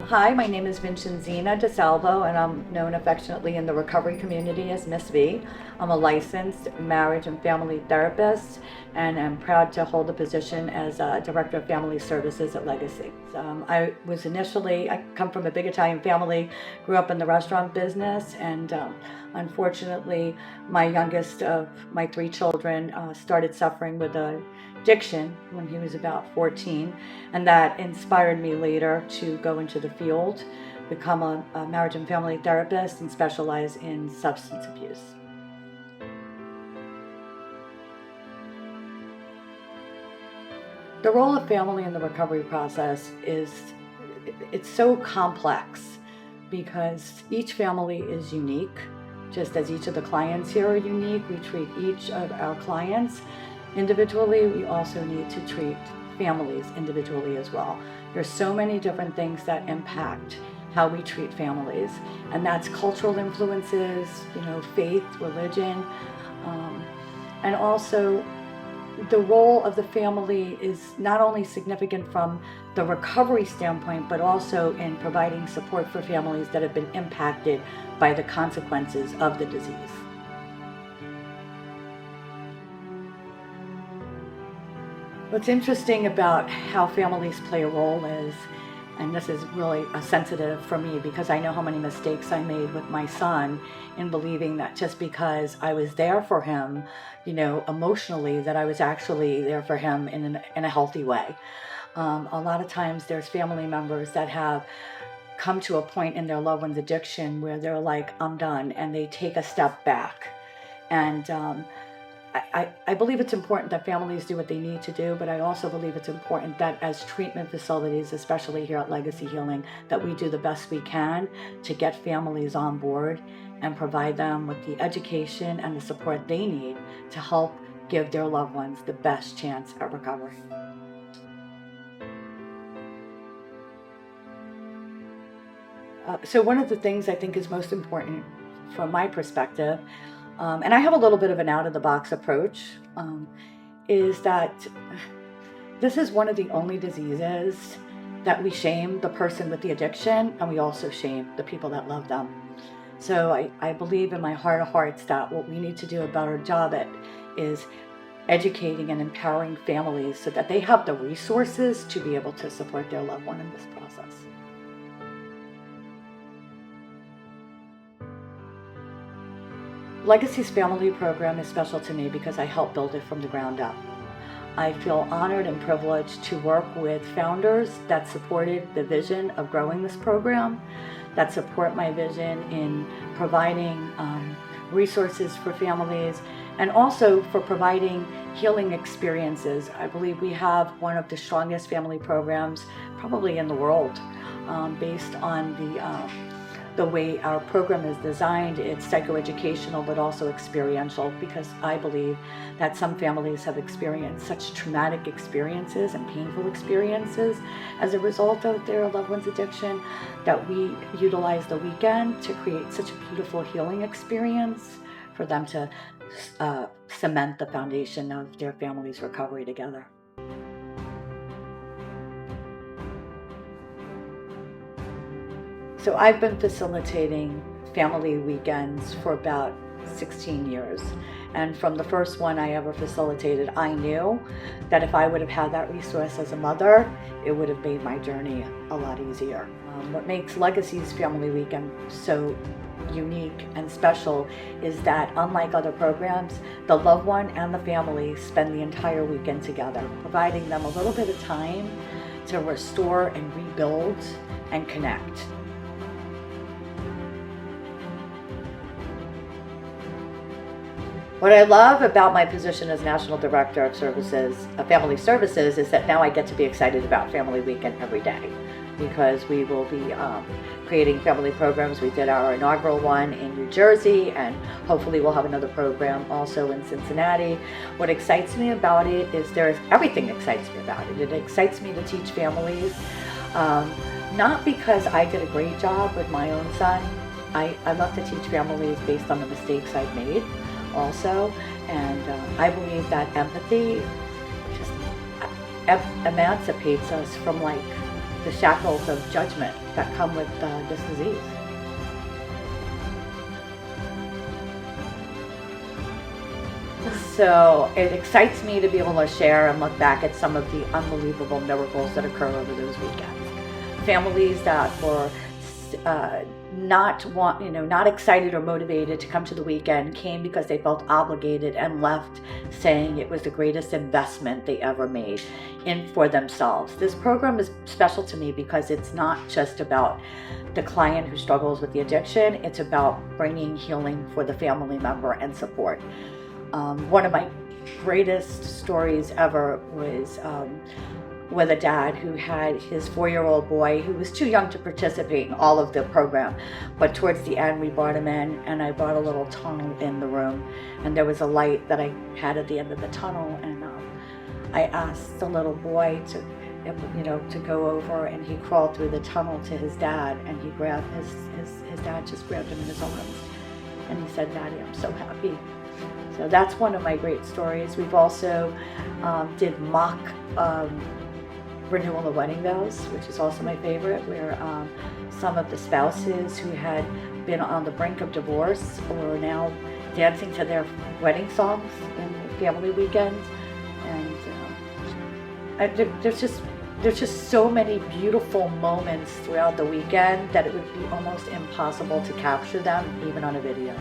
Hi, my name is Vincenzina DeSalvo, and I'm known affectionately in the recovery community as Miss V. I'm a licensed marriage and family therapist, and I'm proud to hold the position as Director of Family Services at Legacy. I come from a big Italian family, grew up in the restaurant business, and unfortunately, my youngest of my three children started suffering with addiction when he was about 14, and that inspired me later to go into the field, become a marriage and family therapist, and specialize in substance abuse. The role of family in the recovery process it's so complex because each family is unique. Just as each of the clients here are unique, we treat each of our clients individually. We also need to treat families individually as well. There's so many different things that impact how we treat families, and that's cultural influences, faith, religion, and also the role of the family is not only significant from the recovery standpoint, but also in providing support for families that have been impacted by the consequences of the disease. What's interesting about how families play a role is, and this is really sensitive for me because I know how many mistakes I made with my son in believing that just because I was there for him, emotionally, that I was actually there for him in a healthy way. A lot of times there's family members that have come to a point in their loved one's addiction where they're like, I'm done, and they take a step back. And I believe it's important that families do what they need to do, but I also believe it's important that as treatment facilities, especially here at Legacy Healing, that we do the best we can to get families on board and provide them with the education and the support they need to help give their loved ones the best chance at recovery. So one of the things I think is most important from my perspective, and I have a little bit of an out-of-the-box approach, is that this is one of the only diseases that we shame the person with the addiction, and we also shame the people that love them. So I believe in my heart of hearts that what we need to do a better job at is educating and empowering families so that they have the resources to be able to support their loved one in this process. Legacy's family program is special to me because I helped build it from the ground up. I feel honored and privileged to work with founders that supported the vision of growing this program, that support my vision in providing resources for families, and also for providing healing experiences. I believe we have one of the strongest family programs probably in the world, based on the way our program is designed. It's psychoeducational but also experiential, because I believe that some families have experienced such traumatic experiences and painful experiences as a result of their loved one's addiction that we utilize the weekend to create such a beautiful healing experience for them to cement the foundation of their family's recovery together. So I've been facilitating family weekends for about 16 years. And from the first one I ever facilitated, I knew that if I would have had that resource as a mother, it would have made my journey a lot easier. What makes Legacy's Family Weekend so unique and special is that, unlike other programs, the loved one and the family spend the entire weekend together, providing them a little bit of time to restore and rebuild and connect. What I love about my position as National Director of Family Services is that now I get to be excited about Family Weekend every day, because we will be creating family programs. We did our inaugural one in New Jersey, and hopefully we'll have another program also in Cincinnati. What excites me about it is everything excites me about it. It excites me to teach families, not because I did a great job with my own son. I love to teach families based on the mistakes I've made also, and I believe that empathy just emancipates us from the shackles of judgment that come with this disease. So it excites me to be able to share and look back at some of the unbelievable miracles that occur over those weekends. Families that were not excited or motivated to come to the weekend came because they felt obligated and left saying it was the greatest investment they ever made in for themselves. This program is special to me because it's not just about the client who struggles with the addiction, it's about bringing healing for the family member and support. One of my greatest stories ever was with a dad who had his 4-year-old boy who was too young to participate in all of the program. But towards the end, we brought him in, and I brought a little tunnel in the room, and there was a light that I had at the end of the tunnel, and I asked the little boy to go over, and he crawled through the tunnel to his dad, and he grabbed his dad just grabbed him in his arms, and he said, "Daddy, I'm so happy." So that's one of my great stories. We've also did mock renewal of wedding vows, which is also my favorite, where some of the spouses who had been on the brink of divorce are now dancing to their wedding songs in family weekends. And there's just so many beautiful moments throughout the weekend that it would be almost impossible to capture them even on a video.